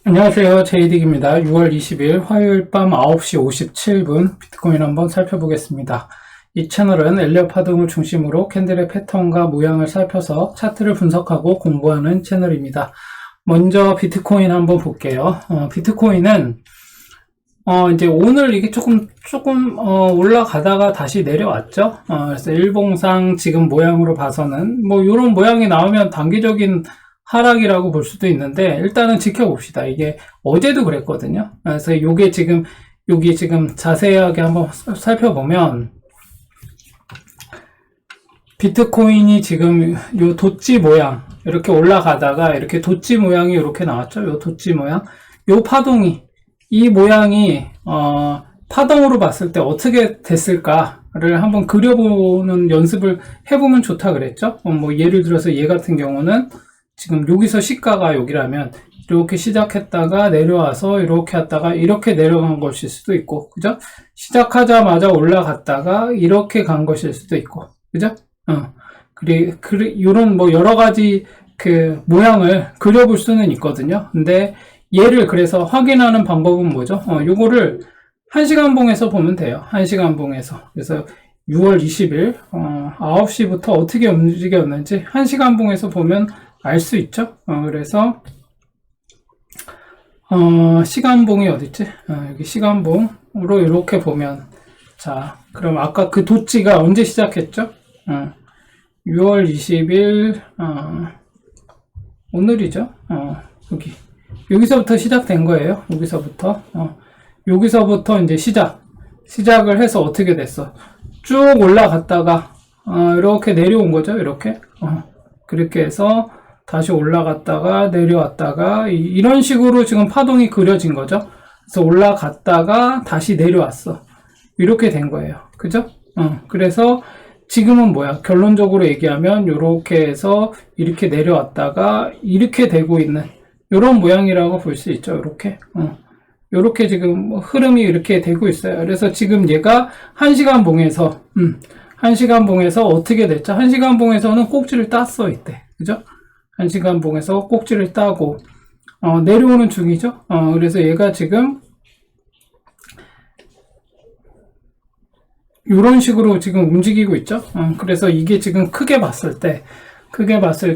안녕하세요. 제이딕입니다. 6월 20일 화요일 밤 9시 57분 비트코인 한번 살펴보겠습니다. 이 채널은 엘리엇 파동을 중심으로 캔들의 패턴과 모양을 살펴서 차트를 분석하고 공부하는 채널입니다. 먼저 비트코인 한번 볼게요. 비트코인은 이제 오늘 이게 조금 올라가다가 다시 내려왔죠. 그래서 일봉상 지금 모양으로 봐서는 뭐 이런 모양이 나오면 단기적인 하락이라고 볼 수도 있는데 일단은 지켜봅시다. 이게 어제도 그랬거든요. 그래서 요게 지금 여기 지금 자세하게 한번 살펴보면 비트코인이 지금 요 도치 모양 이렇게 올라가다가 이렇게 도치 모양이 이렇게 나왔죠. 요 도치 모양, 요 파동이 이 모양이 파동으로 봤을 때 어떻게 됐을까를 한번 그려보는 연습을 해보면 좋다 그랬죠. 뭐 예를 들어서 얘 같은 경우는 지금 여기서 시가가 여기라면 이렇게 시작했다가 내려와서 이렇게 왔다가 이렇게 내려간 것일 수도 있고, 그죠? 시작하자마자 올라갔다가 이렇게 간 것일 수도 있고, 그죠? 이런 뭐 여러 가지 그 모양을 그려볼 수는 있거든요. 근데 얘를 그래서 확인하는 방법은 뭐죠? 요거를 1시간봉에서 보면 돼요. 1시간봉에서. 그래서 6월 20일 9시부터 어떻게 움직였는지 1시간봉에서 보면 알 수 있죠. 그래서 시간봉이 어딨지? 여기 시간봉으로 이렇게 보면, 자, 그럼 아까 그 도치가 언제 시작했죠? 6월 20일 오늘이죠. 여기서부터 시작된 거예요. 여기서부터 이제 시작을 해서 어떻게 됐어? 쭉 올라갔다가 이렇게 내려온 거죠. 이렇게 그렇게 해서 다시 올라갔다가 내려왔다가 이런 식으로 지금 파동이 그려진 거죠. 그래서 올라갔다가 다시 내려왔어. 이렇게 된 거예요. 그죠? 그래서 지금은 뭐야? 결론적으로 얘기하면 이렇게 해서 이렇게 내려왔다가 이렇게 되고 있는 이런 모양이라고 볼 수 있죠. 이렇게 지금 흐름이 이렇게 되고 있어요. 그래서 지금 얘가 1시간봉에서 1시간봉에서 어떻게 됐죠? 1시간봉에서는 꼭지를 땄어 이때. 그죠? 1시간봉에서 꼭지를 따고 내려오는 중이죠. 그래서 얘가 지금 이런 식으로 지금 움직이고 있죠. 그래서 이게 지금 크게 봤을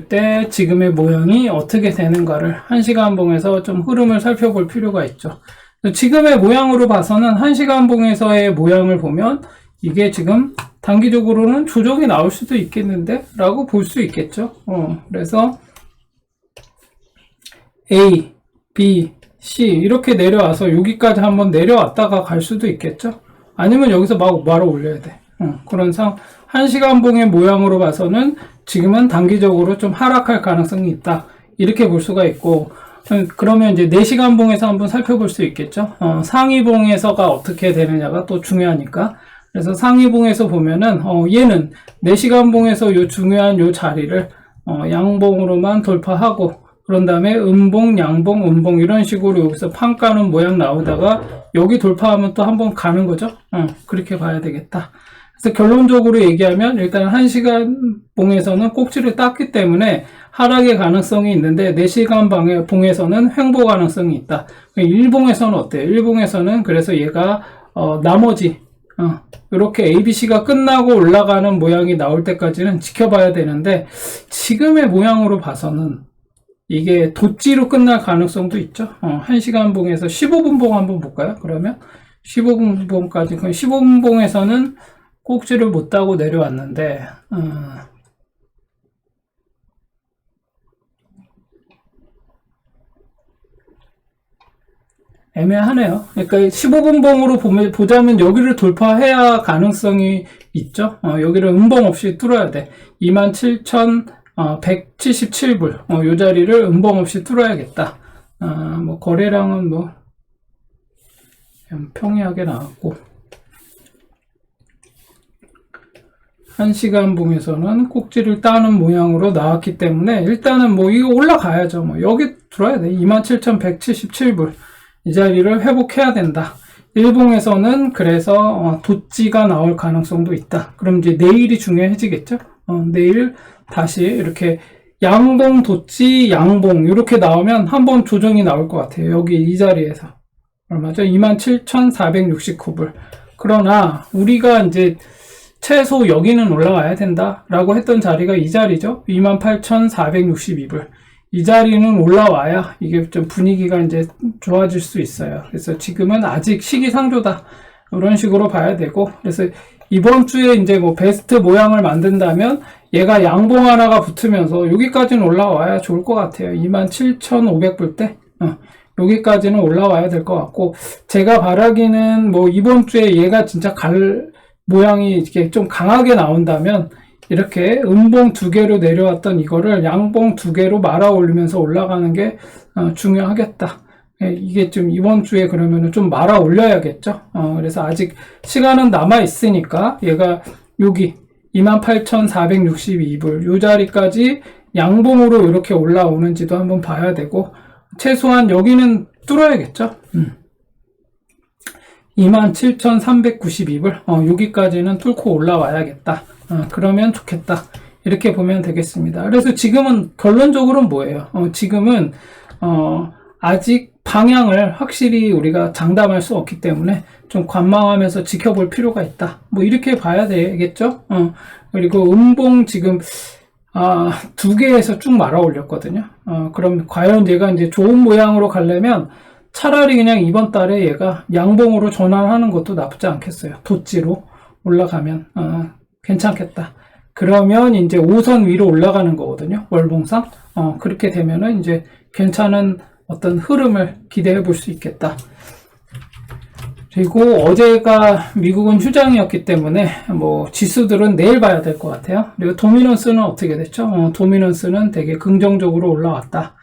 때 지금의 모양이 어떻게 되는가를 1시간봉에서 좀 흐름을 살펴볼 필요가 있죠. 지금의 모양으로 봐서는 1시간봉에서의 모양을 보면 이게 지금 단기적으로는 조정이 나올 수도 있겠는데 라고 볼 수 있겠죠. 그래서 A, B, C 이렇게 내려와서 여기까지 한번 내려왔다가 갈 수도 있겠죠. 아니면 여기서 막 바로 올려야 돼. 그런 1시간봉의 모양으로 봐서는 지금은 단기적으로 좀 하락할 가능성이 있다. 이렇게 볼 수가 있고, 그러면 이제 4시간봉에서 한번 살펴볼 수 있겠죠. 상위봉에서가 어떻게 되느냐가 또 중요하니까. 그래서 상위봉에서 보면은 얘는 4시간봉에서 요 중요한 요 자리를 양봉으로만 돌파하고, 그런 다음에 음봉, 양봉, 음봉 이런 식으로 여기서 판 까는 모양 나오다가 여기 돌파하면 또 한번 가는 거죠. 그렇게 봐야 되겠다. 그래서 결론적으로 얘기하면 일단 1시간봉에서는 꼭지를 땄기 때문에 하락의 가능성이 있는데 4시간 봉에서는 횡보 가능성이 있다. 일봉에서는 어때요? 일봉에서는 그래서 얘가 나머지 이렇게 ABC가 끝나고 올라가는 모양이 나올 때까지는 지켜봐야 되는데 지금의 모양으로 봐서는 이게 도치로 끝날 가능성도 있죠. 1시간봉에서 15분봉 한번 볼까요? 그러면 15분봉까지, 그럼 15분봉에서는 꼭지를 못 따고 내려왔는데 애매하네요. 그러니까 15분봉으로 보자면 여기를 돌파해야 가능성이 있죠. 여기를 음봉 없이 뚫어야 돼. 27,177불. 요 자리를 음봉 없이 뚫어야겠다. 뭐 거래량은 뭐 그냥 평이하게 나왔고, 1시간봉에서는 꼭지를 따는 모양으로 나왔기 때문에 일단은 뭐 이거 올라가야죠. 뭐 여기 들어야 돼. 27,177불. 이 자리를 회복해야 된다. 일봉에서는 그래서 도치가 나올 가능성도 있다. 그럼 이제 내일이 중요해지겠죠. 내일 다시 이렇게 양봉, 도치, 양봉 이렇게 나오면 한번 조정이 나올 것 같아요. 여기 이 자리에서 얼마죠? 27,469불. 그러나 우리가 이제 최소 여기는 올라가야 된다라고 했던 자리가 이 자리죠. 28,462불. 이 자리는 올라와야 이게 좀 분위기가 이제 좋아질 수 있어요. 그래서 지금은 아직 시기상조다. 이런 식으로 봐야 되고, 그래서 이번 주에 이제 뭐 베스트 모양을 만든다면 얘가 양봉 하나가 붙으면서 여기까지는 올라와야 좋을 것 같아요. 27,500불대. 여기까지는 올라와야 될 것 같고, 제가 바라기는 뭐 이번 주에 얘가 진짜 갈 모양이 이렇게 좀 강하게 나온다면 이렇게 음봉 두 개로 내려왔던 이거를 양봉 두 개로 말아 올리면서 올라가는 게 중요하겠다. 이게 좀 이번 주에 그러면은 좀 말아 올려야겠죠. 그래서 아직 시간은 남아 있으니까 얘가 여기 28,462불 요 자리까지 양봉으로 이렇게 올라오는지도 한번 봐야 되고, 최소한 여기는 뚫어야겠죠. 27,392불 여기까지는 뚫고 올라와야겠다. 그러면 좋겠다. 이렇게 보면 되겠습니다. 그래서 지금은 결론적으로는 뭐예요? 지금은 아직 방향을 확실히 우리가 장담할 수 없기 때문에 좀 관망하면서 지켜볼 필요가 있다. 뭐 이렇게 봐야 되겠죠? 그리고 음봉 지금 두 개에서 쭉 말아 올렸거든요. 그럼 과연 얘가 이제 좋은 모양으로 가려면 차라리 그냥 이번 달에 얘가 양봉으로 전환하는 것도 나쁘지 않겠어요. 도지로 올라가면 괜찮겠다. 그러면 이제 5선 위로 올라가는 거거든요. 월봉상. 그렇게 되면은 이제 괜찮은 어떤 흐름을 기대해 볼 수 있겠다. 그리고 어제가 미국은 휴장이었기 때문에 뭐 지수들은 내일 봐야 될 것 같아요. 그리고 도미넌스는 어떻게 됐죠? 도미넌스는 되게 긍정적으로 올라왔다.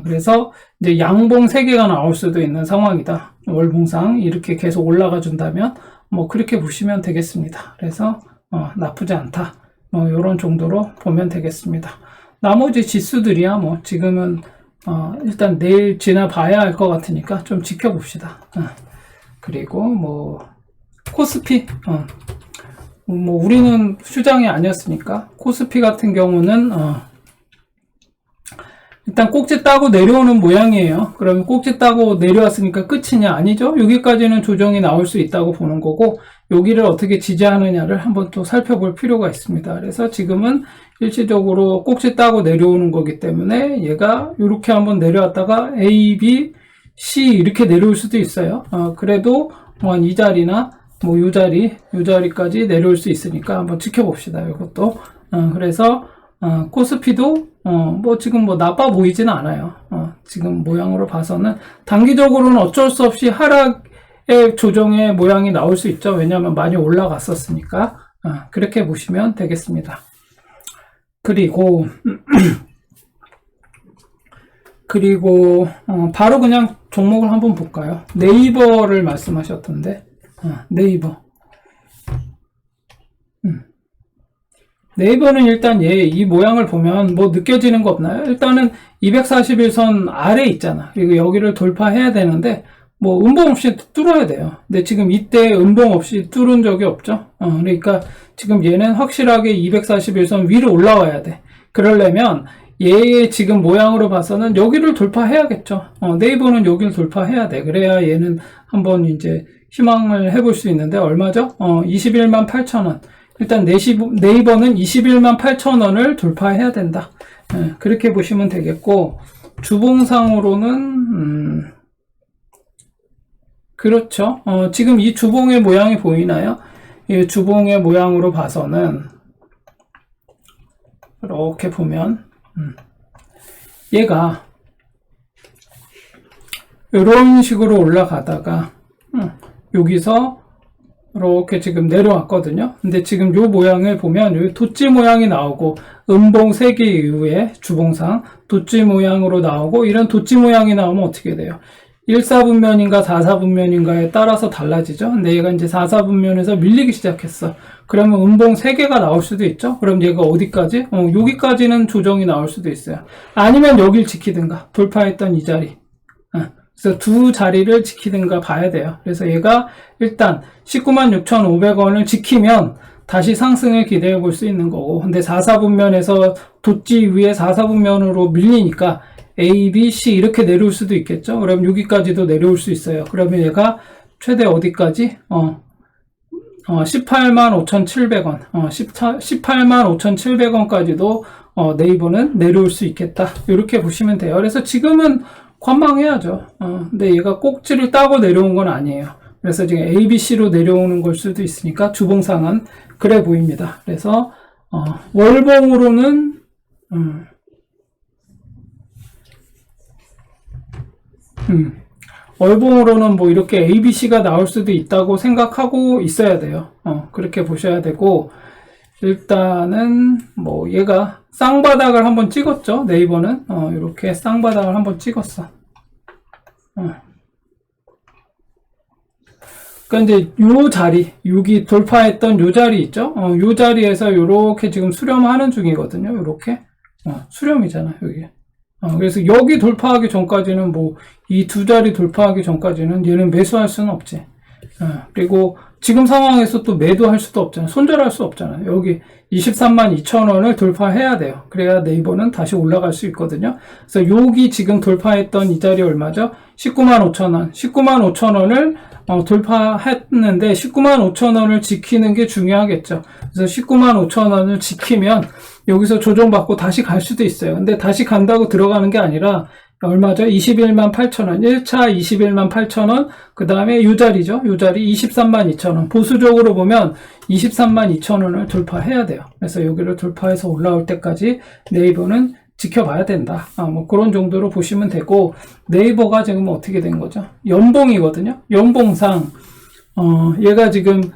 그래서 이제 양봉 3개가 나올 수도 있는 상황이다. 월봉상 이렇게 계속 올라가 준다면 뭐 그렇게 보시면 되겠습니다. 그래서 나쁘지 않다. 뭐 이런 정도로 보면 되겠습니다. 나머지 지수들이야 뭐 지금은 일단 내일 지나봐야 할 것 같으니까 좀 지켜봅시다. 그리고 뭐 코스피 뭐 우리는 휴장이 아니었으니까 코스피 같은 경우는 일단 꼭지 따고 내려오는 모양이에요. 그러면 꼭지 따고 내려왔으니까 끝이냐? 아니죠. 여기까지는 조정이 나올 수 있다고 보는 거고, 여기를 어떻게 지지하느냐를 한번 또 살펴볼 필요가 있습니다. 그래서 지금은 일시적으로 꼭지 따고 내려오는 거기 때문에 얘가 이렇게 한번 내려왔다가 A, B, C 이렇게 내려올 수도 있어요. 그래도 뭐 이 자리나 뭐 요 자리까지 내려올 수 있으니까 한번 지켜봅시다. 이것도. 그래서 코스피도 뭐 지금 뭐 나빠 보이진 않아요. 지금 모양으로 봐서는 단기적으로는 어쩔 수 없이 하락의 조정의 모양이 나올 수 있죠. 왜냐하면 많이 올라갔었으니까. 그렇게 보시면 되겠습니다. 그리고 바로 그냥 종목을 한번 볼까요? 네이버를 말씀하셨던데, 네이버. 네이버는 일단 이 모양을 보면 뭐 느껴지는 거 없나요? 일단은 241선 아래 있잖아. 그리고 여기를 돌파해야 되는데, 뭐 음봉 없이 뚫어야 돼요. 근데 지금 이때 음봉 없이 뚫은 적이 없죠. 그러니까 지금 얘는 확실하게 241선 위로 올라와야 돼. 그러려면 얘의 지금 모양으로 봐서는 여기를 돌파해야겠죠. 네이버는 여기를 돌파해야 돼. 그래야 얘는 한번 이제 희망을 해볼 수 있는데 얼마죠? 21만 8천원. 일단 네이버는 21만 8천원을 돌파해야 된다. 그렇게 보시면 되겠고, 주봉상으로는 그렇죠. 지금 이 주봉의 모양이 보이나요? 이 주봉의 모양으로 봐서는 이렇게 보면 얘가 이런 식으로 올라가다가 여기서 이렇게 지금 내려왔거든요. 근데 지금 요 모양을 보면 여기 돛지 모양이 나오고 음봉 3개 이후에 주봉상 돛지 모양으로 나오고, 이런 돛지 모양이 나오면 어떻게 돼요? 1사분면인가 4사분면인가에 따라서 달라지죠. 근데 얘가 이제 4사분면에서 밀리기 시작했어. 그러면 음봉 3개가 나올 수도 있죠. 그럼 얘가 어디까지? 여기까지는 조정이 나올 수도 있어요. 아니면 여길 지키든가, 돌파했던 이 자리. 그래서 두 자리를 지키든가 봐야 돼요. 그래서 얘가 일단 196,500원을 지키면 다시 상승을 기대해 볼 수 있는 거고, 근데 4사분면에서 돋지 위에 4사분면으로 밀리니까 A, B, C 이렇게 내려올 수도 있겠죠. 그럼 여기까지도 내려올 수 있어요. 그러면 얘가 최대 어디까지? 185,700원, 185,700원까지도 네이버는 내려올 수 있겠다. 이렇게 보시면 돼요. 그래서 지금은 관망해야죠. 근데 얘가 꼭지를 따고 내려온 건 아니에요. 그래서 지금 A, B, C로 내려오는 걸 수도 있으니까 주봉상은 그래 보입니다. 그래서 월봉으로는 월봉으로는 뭐 이렇게 A, B, C가 나올 수도 있다고 생각하고 있어야 돼요. 그렇게 보셔야 되고, 일단은 뭐 얘가 쌍바닥을 한번 찍었죠. 네이버는 이렇게 쌍바닥을 한번 찍었어. 그러니까 이제 요 자리, 여기 돌파했던 요 자리 있죠. 요 자리에서 이렇게 지금 수렴하는 중이거든요. 이렇게 수렴이잖아 여기. 그래서 여기 돌파하기 전까지는 뭐 이 두 자리 돌파하기 전까지는 얘는 매수할 수는 없지. 그리고 지금 상황에서 또 매도할 수도 없잖아. 손절할 수 없잖아. 여기 232,000원을 돌파해야 돼요. 그래야 네이버는 다시 올라갈 수 있거든요. 그래서 여기 지금 돌파했던 이 자리 얼마죠? 195,000원. 195,000원을 돌파했는데 195,000원을 지키는 게 중요하겠죠. 그래서 195,000원을 지키면 여기서 조정받고 다시 갈 수도 있어요. 근데 다시 간다고 들어가는 게 아니라 얼마죠? 218,000원. 1차 218,000원. 그 다음에 이 자리죠. 이 자리 232,000원. 보수적으로 보면 232,000원을 돌파해야 돼요. 그래서 여기를 돌파해서 올라올 때까지 네이버는 지켜봐야 된다. 뭐 그런 정도로 보시면 되고, 네이버가 지금 어떻게 된 거죠? 연봉이거든요. 연봉상 얘가 지금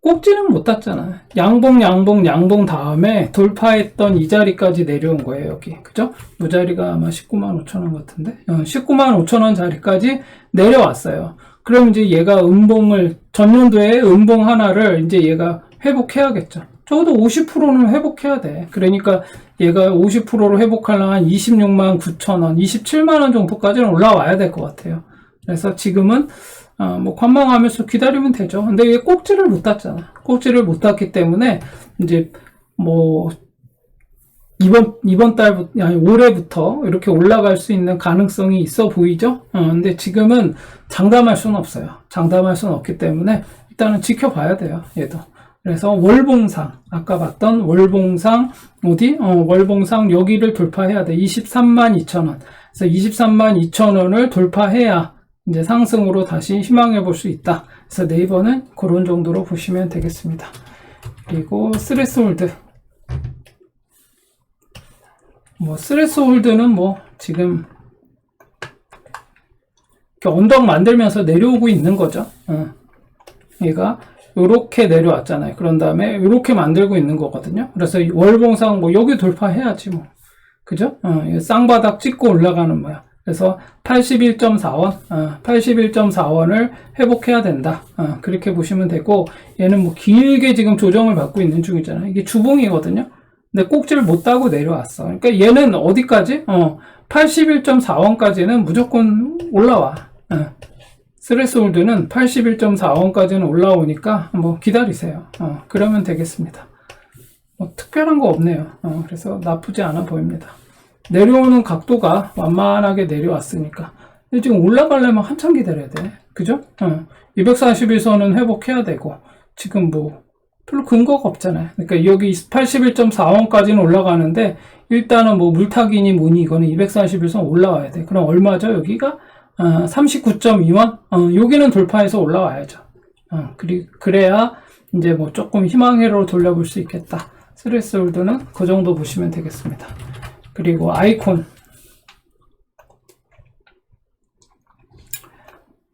꼭지는 못 땄잖아요. 양봉 다음에 돌파했던 이 자리까지 내려온 거예요, 여기. 그죠? 이 자리가 아마 195,000원 같은데? 195,000원 자리까지 내려왔어요. 그럼 이제 얘가 전년도에 음봉 하나를 이제 얘가 회복해야겠죠. 적어도 50%는 회복해야 돼. 그러니까 얘가 50%로 회복하려면 한 269,000원, 270,000원 정도까지는 올라와야 될 것 같아요. 그래서 지금은 뭐 관망하면서 기다리면 되죠. 근데 얘 꼭지를 못 땄잖아. 꼭지를 못 땄기 때문에 이제 뭐 이번 달부터 아니 올해부터 이렇게 올라갈 수 있는 가능성이 있어 보이죠. 근데 지금은 장담할 수는 없어요. 장담할 수는 없기 때문에 일단은 지켜봐야 돼요. 얘도. 그래서 월봉상 아까 봤던 월봉상 어디? 월봉상 여기를 돌파해야 돼. 232,000원. 그래서 232,000원을 돌파해야 이제 상승으로 다시 희망해 볼 수 있다. 그래서 네이버는 그런 정도로 보시면 되겠습니다. 그리고 스레스홀드. 뭐 스레스홀드는 뭐 지금 이렇게 언덕 만들면서 내려오고 있는 거죠. 얘가 요렇게 내려왔잖아요. 그런 다음에 요렇게 만들고 있는 거거든요. 그래서 월봉상 뭐 여기 돌파해야지 뭐. 그죠? 쌍바닥 찍고 올라가는 거야. 그래서 81.4원, 81.4원을 회복해야 된다. 그렇게 보시면 되고, 얘는 뭐 길게 지금 조정을 받고 있는 중이잖아요. 이게 주봉이거든요. 근데 꼭지를 못 따고 내려왔어. 그러니까 얘는 어디까지? 81.4원까지는 무조건 올라와. 스레스홀드는 81.4원까지는 올라오니까 뭐 기다리세요. 그러면 되겠습니다. 뭐 특별한 거 없네요. 그래서 나쁘지 않아 보입니다. 내려오는 각도가 완만하게 내려왔으니까. 근데 지금 올라가려면 한참 기다려야 돼. 그죠? 241선은 회복해야 되고, 지금 뭐, 별로 근거가 없잖아요. 그러니까 여기 81.4원까지는 올라가는데, 일단은 뭐 물타기니 뭐니 이거는 241선 올라와야 돼. 그럼 얼마죠? 여기가? 39.2원? 여기는 돌파해서 올라와야죠. 그래야 이제 뭐 조금 희망회로 돌려볼 수 있겠다. 스레스홀드는 그 정도 보시면 되겠습니다. 그리고 아이콘.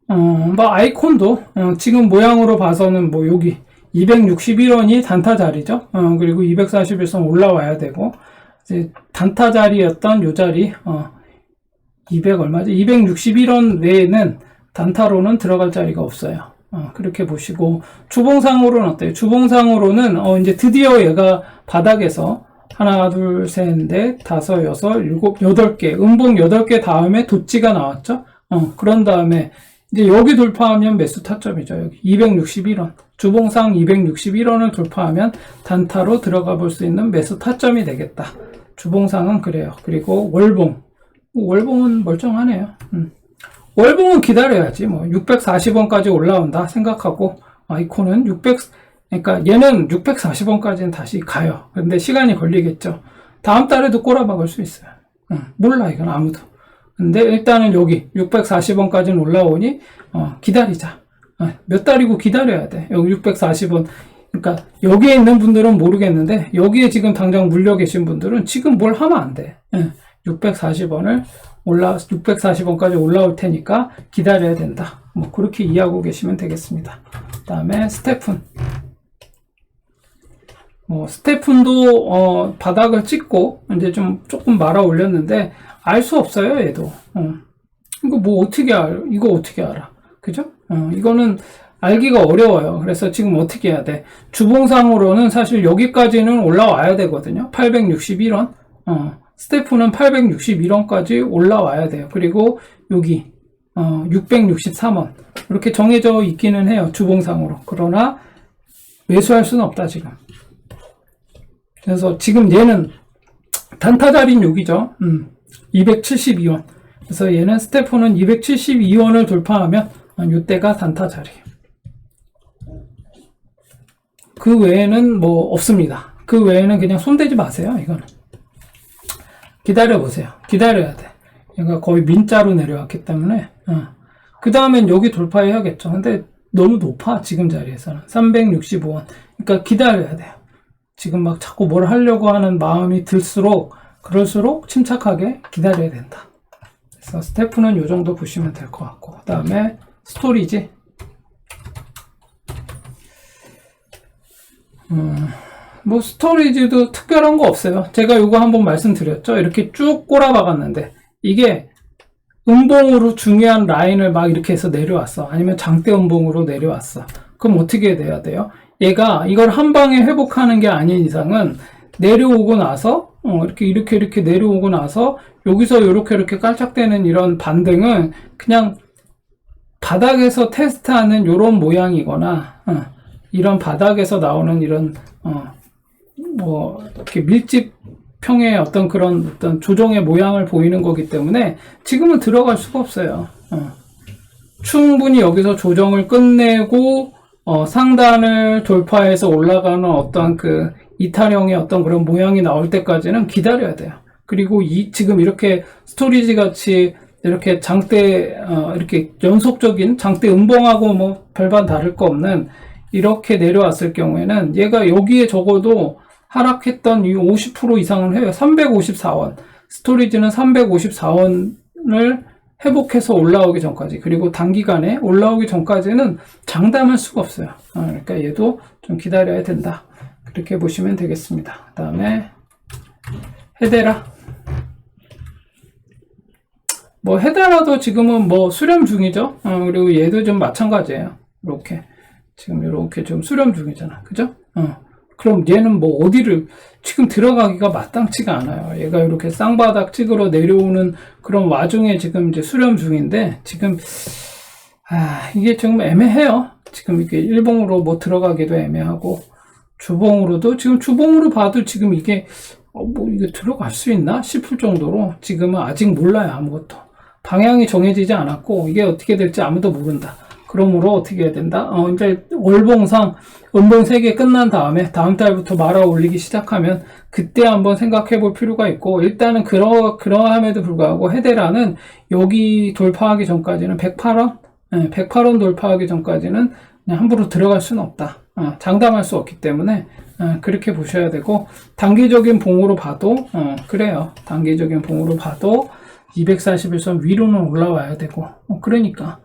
뭐 아이콘도 지금 모양으로 봐서는 뭐 여기 261원이 단타 자리죠. 그리고 241선 올라와야 되고, 이제 단타 자리였던 요 자리 200 얼마지? 261원 외에는 단타로는 들어갈 자리가 없어요. 그렇게 보시고, 주봉상으로는 어때요? 주봉상으로는 이제 드디어 얘가 바닥에서 하나, 둘, 셋, 넷, 다섯, 여섯, 일곱, 8개, 음봉 8개 다음에 돋지가 나왔죠? 그런 다음에 이제 여기 돌파하면 매수 타점이죠. 여기 261원. 주봉상 261원을 돌파하면 단타로 들어가 볼 수 있는 매수 타점이 되겠다. 주봉상은 그래요. 그리고 월봉은 멀쩡하네요. 월봉은 기다려야지. 뭐 640원까지 올라온다 생각하고, 아이콘은 그러니까 얘는 640원까지는 다시 가요. 근데 시간이 걸리겠죠. 다음 달에도 꼬라박을 수 있어요. 몰라, 이건 아무도. 근데 일단은 여기 640원까지는 올라오니 기다리자. 몇 달이고 기다려야 돼. 여기 640원. 그러니까 여기에 있는 분들은 모르겠는데 여기에 지금 당장 물려 계신 분들은 지금 뭘 하면 안 돼. 640원까지 올라올 테니까 기다려야 된다. 뭐 그렇게 이해하고 계시면 되겠습니다. 그다음에 스테픈도 바닥을 찍고 이제 조금 말아 올렸는데 알 수 없어요, 얘도. 이거 뭐 어떻게 알아? 이거 어떻게 알아? 그죠? 이거는 알기가 어려워요. 그래서 지금 어떻게 해야 돼? 주봉상으로는 사실 여기까지는 올라와야 되거든요. 861원. 스테프는 861원까지 올라와야 돼요. 그리고 여기 663원. 이렇게 정해져 있기는 해요. 주봉상으로. 그러나 매수할 수는 없다, 지금. 그래서 지금 얘는 단타 자리는 여기죠. 272원. 그래서 얘는 스테프는 272원을 돌파하면 이때가 단타 자리예요. 그 외에는 뭐 없습니다. 그 외에는 그냥 손대지 마세요. 이거는 기다려보세요. 기다려야 돼. 얘가 거의 민자로 내려왔기 때문에 그 다음엔 여기 돌파해야겠죠. 근데 너무 높아, 지금 자리에서는 365원. 그러니까 기다려야 돼요. 지금 막 자꾸 뭘 하려고 하는 마음이 그럴수록 침착하게 기다려야 된다. 그래서 스테프는 이 정도 보시면 될 것 같고, 그 다음에 스토리지. 뭐 스토리지도 특별한 거 없어요. 제가 이거 한번 말씀드렸죠. 이렇게 쭉 꼬라박았는데 이게 음봉으로 중요한 라인을 막 이렇게 해서 내려왔어. 아니면 장대 음봉으로 내려왔어. 그럼 어떻게 돼야 돼요? 얘가 이걸 한 방에 회복하는 게 아닌 이상은 내려오고 나서 이렇게 내려오고 나서 여기서 이렇게 깔짝대는 이런 반등은 그냥 바닥에서 테스트하는 이런 모양이거나 이런 바닥에서 나오는 이런 뭐 이렇게 밀집형의 어떤 그런 어떤 조정의 모양을 보이는 거기 때문에 지금은 들어갈 수가 없어요. 충분히 여기서 조정을 끝내고 상단을 돌파해서 올라가는 어떤 그 이탈형의 어떤 그런 모양이 나올 때까지는 기다려야 돼요. 그리고 지금 이렇게 스토리지 같이 이렇게 장대 이렇게 연속적인 장대 음봉하고 뭐 별반 다를 거 없는 이렇게 내려왔을 경우에는 얘가 여기에 적어도 하락했던 이 50% 이상은 해요. 354원. 스토리지는 354원을 회복해서 올라오기 전까지, 그리고 단기간에 올라오기 전까지는 장담할 수가 없어요. 그러니까 얘도 좀 기다려야 된다. 그렇게 보시면 되겠습니다. 그 다음에 헤데라. 뭐 헤데라도 지금은 뭐 수렴 중이죠. 그리고 얘도 좀 마찬가지예요. 이렇게 지금 이렇게 좀 수렴 중이잖아. 그죠? 그럼 얘는 뭐 어디를 지금 들어가기가 마땅치가 않아요. 얘가 이렇게 쌍바닥 찍으러 내려오는 그런 와중에 지금 이제 수렴 중인데, 지금 이게 좀 애매해요. 지금 이게 일봉으로 뭐 들어가기도 애매하고, 주봉으로도 지금 주봉으로 봐도 지금 이게 뭐 이게 들어갈 수 있나 싶을 정도로 지금은 아직 몰라요. 아무것도 방향이 정해지지 않았고 이게 어떻게 될지 아무도 모른다. 그러므로 어떻게 해야 된다? 이제 월봉상 음봉 3개 끝난 다음에 다음 달부터 말아 올리기 시작하면 그때 한번 생각해 볼 필요가 있고, 일단은 그러함에도 불구하고 헤데라는 여기 돌파하기 전까지는 108원? 108원 돌파하기 전까지는 그냥 함부로 들어갈 수는 없다. 장담할 수 없기 때문에 그렇게 보셔야 되고, 단기적인 봉으로 봐도 그래요. 단기적인 봉으로 봐도 241선 위로는 올라와야 되고, 그러니까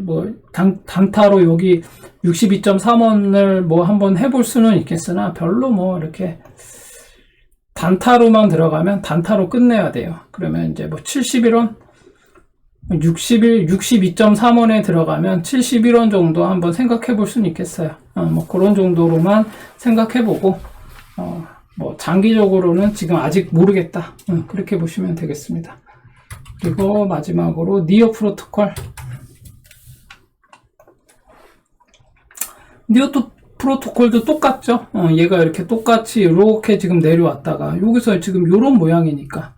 뭐 단타로 여기 62.3원을 뭐 한번 해볼 수는 있겠으나 별로 뭐 이렇게 단타로만 들어가면 단타로 끝내야 돼요. 그러면 이제 뭐 71원 62.3원에 들어가면 71원 정도 한번 생각해 볼 수는 있겠어요. 뭐 그런 정도로만 생각해 보고 뭐 장기적으로는 지금 아직 모르겠다. 그렇게 보시면 되겠습니다. 그리고 마지막으로 니어 프로토콜. 니오트 프로토콜도 똑같죠. 얘가 이렇게 똑같이 이렇게 지금 내려왔다가 여기서 지금 요런 모양이니까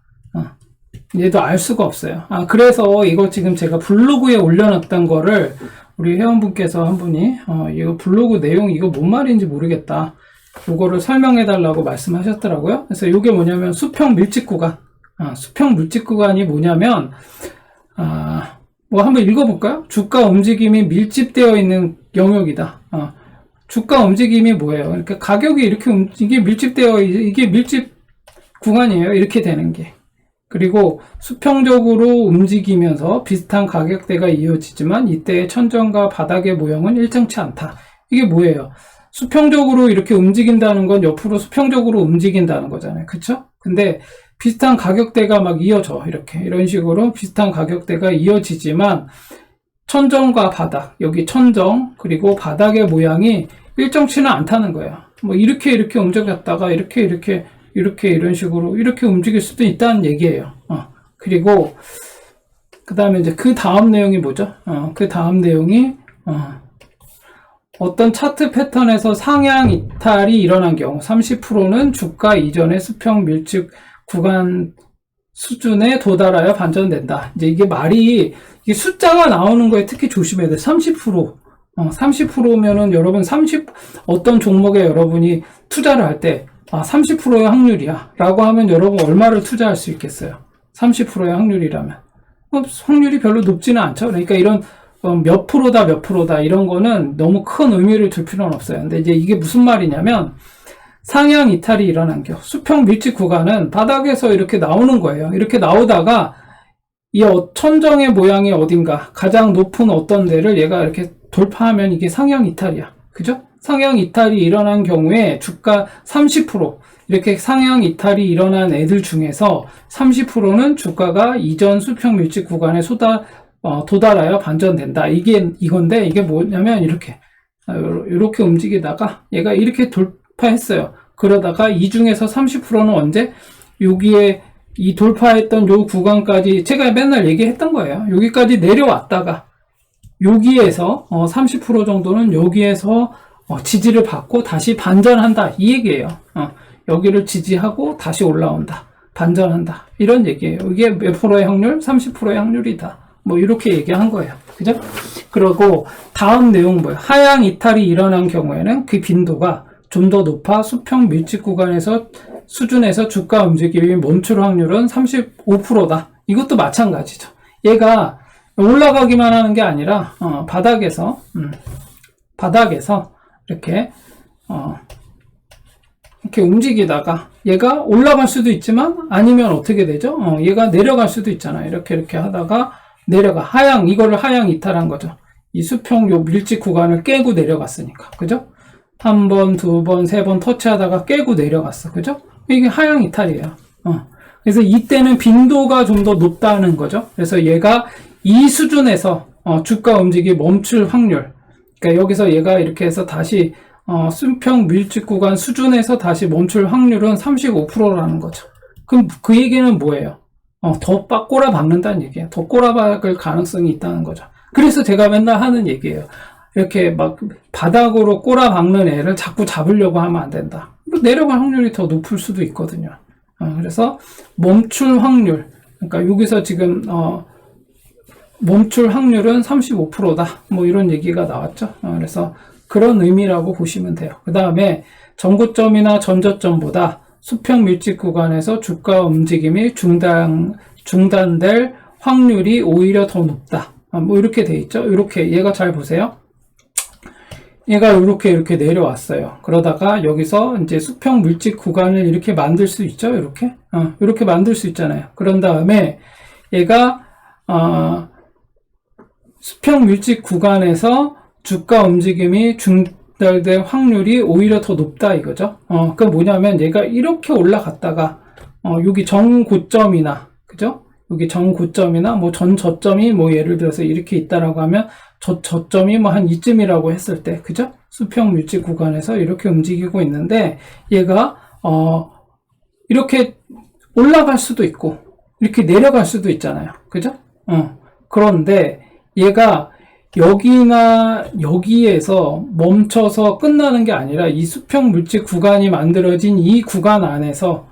얘도 알 수가 없어요. 그래서 이거 지금 제가 블로그에 올려놨던 거를 우리 회원분께서 한 분이 이거 블로그 내용 이거 뭔 말인지 모르겠다. 요거를 설명해 달라고 말씀하셨더라고요. 그래서 이게 뭐냐면 수평 밀집 구간. 수평 밀집 구간이 뭐냐면 뭐 한번 읽어볼까요? 주가 움직임이 밀집되어 있는 영역이다. 주가 움직임이 뭐예요? 이렇게 가격이 이렇게 이게 밀집되어 이게 밀집 구간이에요. 이렇게 되는 게. 그리고 수평적으로 움직이면서 비슷한 가격대가 이어지지만 이때의 천정과 바닥의 모형은 일정치 않다. 이게 뭐예요? 수평적으로 이렇게 움직인다는 건 옆으로 수평적으로 움직인다는 거잖아요. 그쵸? 근데 비슷한 가격대가 막 이어져. 이렇게 이런 식으로 비슷한 가격대가 이어지지만 천정과 바닥, 여기 천정 그리고 바닥의 모양이 일정치는 않다는 거예요. 뭐 이렇게 움직였다가 이렇게 이런 식으로 이렇게 움직일 수도 있다는 얘기예요. 그리고 그 다음에 이제 그 다음 내용이 뭐죠? 그 다음 내용이 어떤 차트 패턴에서 상향 이탈이 일어난 경우 30%는 주가 이전의 수평 밀집 구간 수준에 도달하여 반전된다. 이제 이게 말이 이게 숫자가 나오는 거에 특히 조심해야 돼. 30%. 30%면은 여러분 어떤 종목에 여러분이 투자를 할 때 30%의 확률이야 라고 하면 여러분 얼마를 투자할 수 있겠어요? 30%의 확률이라면 확률이 별로 높지는 않죠. 그러니까 이런 몇 프로다 이런 거는 너무 큰 의미를 둘 필요는 없어요. 근데 이제 이게 무슨 말이냐면 상향 이탈이 일어난 경우 수평 밀집 구간은 바닥에서 이렇게 나오는 거예요. 이렇게 나오다가 이 천정의 모양이 어딘가 가장 높은 어떤 데를 얘가 이렇게 돌파하면 이게 상향 이탈이야. 그죠? 상향 이탈이 일어난 경우에 주가 30% 이렇게 상향 이탈이 일어난 애들 중에서 30%는 주가가 이전 수평 밀집 구간에 도달하여 반전된다. 이건데 이게 뭐냐면 이렇게 움직이다가 얘가 이렇게 돌파했어요. 그러다가 이 중에서 30%는 언제? 여기에 이 돌파했던 요 구간까지 제가 맨날 얘기했던 거예요. 여기까지 내려왔다가 여기에서 30% 정도는 여기에서 지지를 받고 다시 반전한다 이 얘기예요. 여기를 지지하고 다시 올라온다, 반전한다 이런 얘기예요. 이게 몇 프로의 확률? 30%의 확률이다. 뭐 이렇게 얘기한 거예요. 그죠? 그리고 다음 내용 뭐예요? 하향 이탈이 일어난 경우에는 그 빈도가 좀 더 높아 수평 밀집 구간에서 수준에서 주가 움직임이 멈출 확률은 35%다. 이것도 마찬가지죠. 얘가 올라가기만 하는 게 아니라 바닥에서 이렇게 움직이다가 얘가 올라갈 수도 있지만 아니면 어떻게 되죠? 얘가 내려갈 수도 있잖아요. 이렇게 하다가 하향, 이거를 하향 이탈한 거죠. 이 수평 요 밀집 구간을 깨고 내려갔으니까. 그죠? 한 번, 두 번, 세 번 터치하다가 깨고 내려갔어. 그죠? 이게 하향 이탈이에요. 그래서 이때는 빈도가 좀 더 높다는 거죠. 그래서 얘가 이 수준에서 주가 움직임이 멈출 확률. 그러니까 여기서 얘가 이렇게 해서 다시 수평 밀집 구간 수준에서 다시 멈출 확률은 35%라는 거죠. 그럼 그 얘기는 뭐예요? 더 꼬라박는다는 얘기예요. 더 꼬라박을 가능성이 있다는 거죠. 그래서 제가 맨날 하는 얘기예요. 이렇게 막 바닥으로 꼬라박는 애를 자꾸 잡으려고 하면 안 된다. 내려갈 확률이 더 높을 수도 있거든요. 그래서 멈출 확률, 그러니까 여기서 지금 멈출 확률은 35%다. 뭐 이런 얘기가 나왔죠. 그래서 그런 의미라고 보시면 돼요. 그 다음에 전고점이나 전저점보다 수평 밀집 구간에서 주가 움직임이 중단될 확률이 오히려 더 높다. 뭐 이렇게 돼 있죠. 이렇게 얘가 잘 보세요. 얘가 이렇게 내려왔어요. 그러다가 여기서 이제 수평 밀집 구간을 이렇게 만들 수 있죠. 이렇게 만들 수 있잖아요. 그런 다음에 얘가 수평 밀집 구간에서 주가 움직임이 중단될 확률이 오히려 더 높다 이거죠. 그 뭐냐면 얘가 이렇게 올라갔다가 여기 정고점이나 그죠? 여기 정고점이나 뭐 전저점이 뭐 예를 들어서 이렇게 있다라고 하면 저점이 뭐 한 이쯤이라고 했을 때 그죠? 수평 밀집 구간에서 이렇게 움직이고 있는데 얘가 이렇게 올라갈 수도 있고 이렇게 내려갈 수도 있잖아요. 그죠? 그런데 얘가 여기나 여기에서 멈춰서 끝나는 게 아니라 이 수평 물질 구간이 만들어진 이 구간 안에서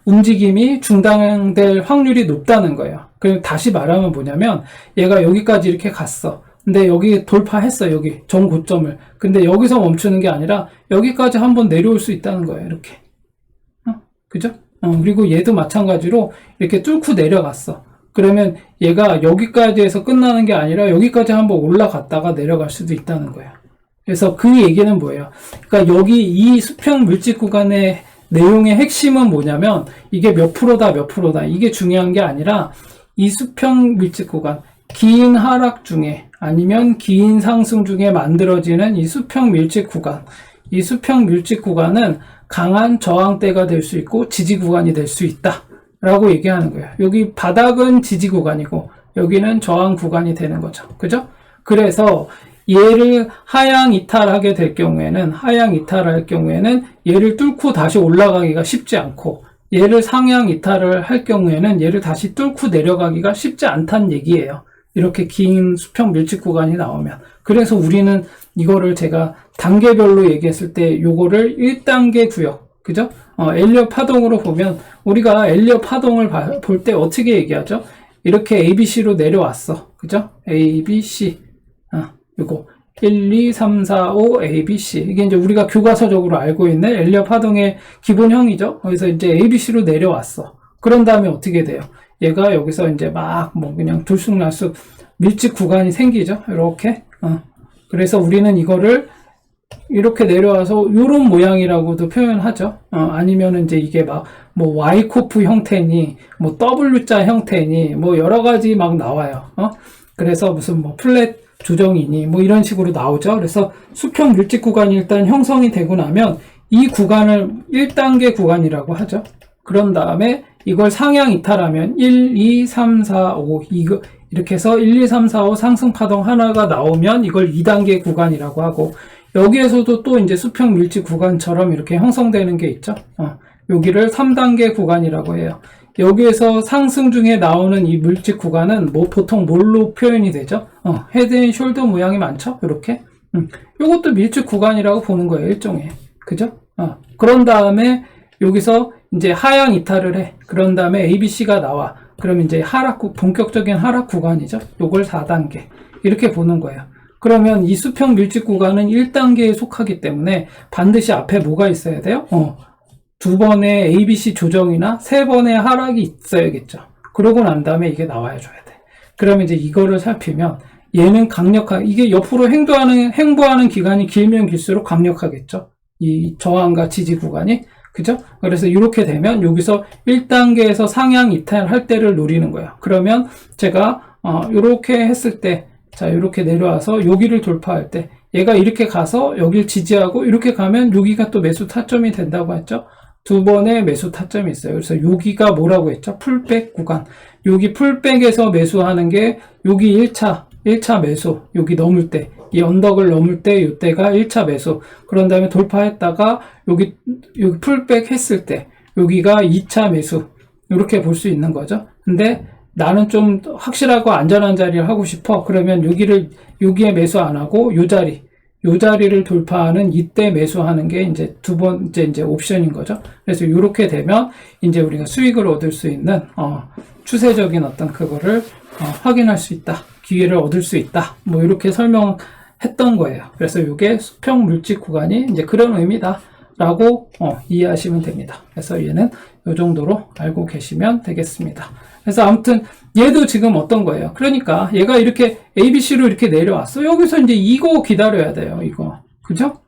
움직임이 중단될 확률이 높다는 거예요. 그럼 다시 말하면 뭐냐면 얘가 여기까지 이렇게 갔어. 근데 여기 돌파했어. 여기 정고점을. 근데 여기서 멈추는 게 아니라 여기까지 한번 내려올 수 있다는 거예요. 이렇게. 그죠? 그리고 얘도 마찬가지로 이렇게 뚫고 내려갔어. 그러면 얘가 여기까지 해서 끝나는 게 아니라 여기까지 한번 올라갔다가 내려갈 수도 있다는 거예요. 그래서 그 얘기는 뭐예요? 그러니까 여기 이 수평 물질 구간의 내용의 핵심은 뭐냐면 이게 몇 프로다 몇 프로다 이게 중요한 게 아니라 이 수평 물질 구간 긴 하락 중에 아니면 긴 상승 중에 만들어지는 이 수평 밀집 구간, 이 수평 밀집 구간은 강한 저항대가 될 수 있고 지지 구간이 될 수 있다 라고 얘기하는 거예요. 여기 바닥은 지지 구간이고 여기는 저항 구간이 되는 거죠. 그죠? 그래서 얘를 하향 이탈하게 될 경우에는 얘를 뚫고 다시 올라가기가 쉽지 않고 얘를 상향 이탈을 할 경우에는 얘를 다시 뚫고 내려가기가 쉽지 않다는 얘기예요. 이렇게 긴 수평 밀집 구간이 나오면. 그래서 우리는 이거를 제가 단계별로 얘기했을 때 요거를 1단계 구역, 그죠? 엘리엇 파동으로 보면 우리가 엘리엇 파동을 볼 때 어떻게 얘기하죠? 이렇게 ABC로 내려왔어. 그죠? ABC. 요거 1, 2, 3, 4, 5, ABC. 이게 이제 우리가 교과서적으로 알고 있는 엘리엇 파동의 기본형이죠. 그래서 이제 ABC로 내려왔어. 그런 다음에 어떻게 돼요? 얘가 여기서 이제 막 뭐 그냥 들쑥날쑥 밀집 구간이 생기죠. 이렇게. 그래서 우리는 이거를 이렇게 내려와서 요런 모양이라고도 표현하죠. 아니면은 이제 이게 막 뭐 Y코프 형태니 뭐 W자 형태니 뭐 여러 가지 막 나와요. 그래서 무슨 뭐 플랫 조정이니 뭐 이런 식으로 나오죠. 그래서 수평 밀집 구간이 일단 형성이 되고 나면 이 구간을 1단계 구간이라고 하죠. 그런 다음에 이걸 상향 이탈하면 1, 2, 3, 4, 5 이거 이렇게 해서 1, 2, 3, 4, 5 상승 파동 하나가 나오면 이걸 2단계 구간이라고 하고 여기에서도 또 이제 수평 밀집 구간처럼 이렇게 형성되는 게 있죠. 여기를 3단계 구간이라고 해요. 여기에서 상승 중에 나오는 이 밀집 구간은 뭐 보통 뭘로 표현이 되죠? 헤드 앤 숄더 모양이 많죠? 이렇게. 요것도 밀집 구간이라고 보는 거예요. 일종의. 그죠? 그런 다음에 여기서 이제 하향 이탈을 해. 그런 다음에 ABC가 나와. 그럼 이제 본격적인 하락 구간이죠. 요걸 4단계. 이렇게 보는 거예요. 그러면 이 수평 밀집 구간은 1단계에 속하기 때문에 반드시 앞에 뭐가 있어야 돼요? 2번의 ABC 조정이나 3번의 하락이 있어야겠죠. 그러고 난 다음에 이게 나와야 줘야 돼. 그러면 이제 이거를 살피면 얘는 강력하게, 이게 옆으로 행보하는 기간이 길면 길수록 강력하겠죠. 이 저항과 지지 구간이. 그죠? 그래서 이렇게 되면 여기서 1단계에서 상향 이탈할 때를 노리는 거예요. 그러면 제가 이렇게 했을 때, 자 이렇게 내려와서 여기를 돌파할 때 얘가 이렇게 가서 여기를 지지하고 이렇게 가면 여기가 또 매수 타점이 된다고 했죠. 2번의 매수 타점이 있어요. 그래서 여기가 뭐라고 했죠? 풀백 구간. 여기 풀백에서 매수하는 게 여기 1차 매수. 여기 넘을 때, 이 언덕을 넘을 때 이때가 1차 매수. 그런 다음에 돌파했다가 여기 풀백 했을 때 여기가 2차 매수. 이렇게 볼 수 있는 거죠. 근데 나는 좀 확실하고 안전한 자리를 하고 싶어. 그러면 여기에 매수 안 하고 요 자리를 돌파하는 이때 매수하는 게 이제 두 번째 이제 옵션인 거죠. 그래서 이렇게 되면 이제 우리가 수익을 얻을 수 있는 추세적인 어떤 그거를 확인할 수 있다. 기회를 얻을 수 있다. 뭐 이렇게 설명했던 거예요. 그래서 이게 수평 물집 구간이 이제 그런 의미다라고 이해하시면 됩니다. 그래서 얘는 이 정도로 알고 계시면 되겠습니다. 그래서 아무튼 얘도 지금 어떤 거예요? 그러니까 얘가 이렇게 ABC로 이렇게 내려왔어. 여기서 이제 이거 기다려야 돼요. 이거. 그죠?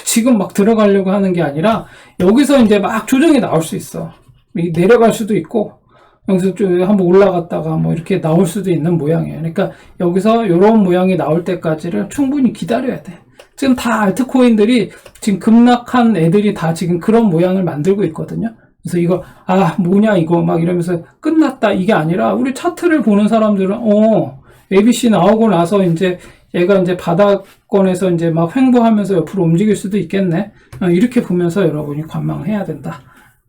지금 막 들어가려고 하는 게 아니라 여기서 이제 막 조정이 나올 수 있어. 내려갈 수도 있고 여기서 좀 한번 올라갔다가 뭐 이렇게 나올 수도 있는 모양이에요. 그러니까 여기서 이런 모양이 나올 때까지를 충분히 기다려야 돼. 지금 다 알트코인들이 지금 급락한 애들이 다 지금 그런 모양을 만들고 있거든요. 그래서 이거 뭐냐 이거 막 이러면서 끝났다 이게 아니라 우리 차트를 보는 사람들은 ABC 나오고 나서 이제 얘가 이제 바닥권에서 이제 막 횡보하면서 옆으로 움직일 수도 있겠네. 이렇게 보면서 여러분이 관망해야 된다.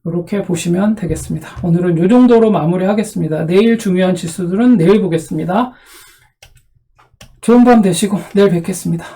이렇게 보시면 되겠습니다. 오늘은 이 정도로 마무리하겠습니다. 내일 중요한 지수들은 내일 보겠습니다. 좋은 밤 되시고 내일 뵙겠습니다.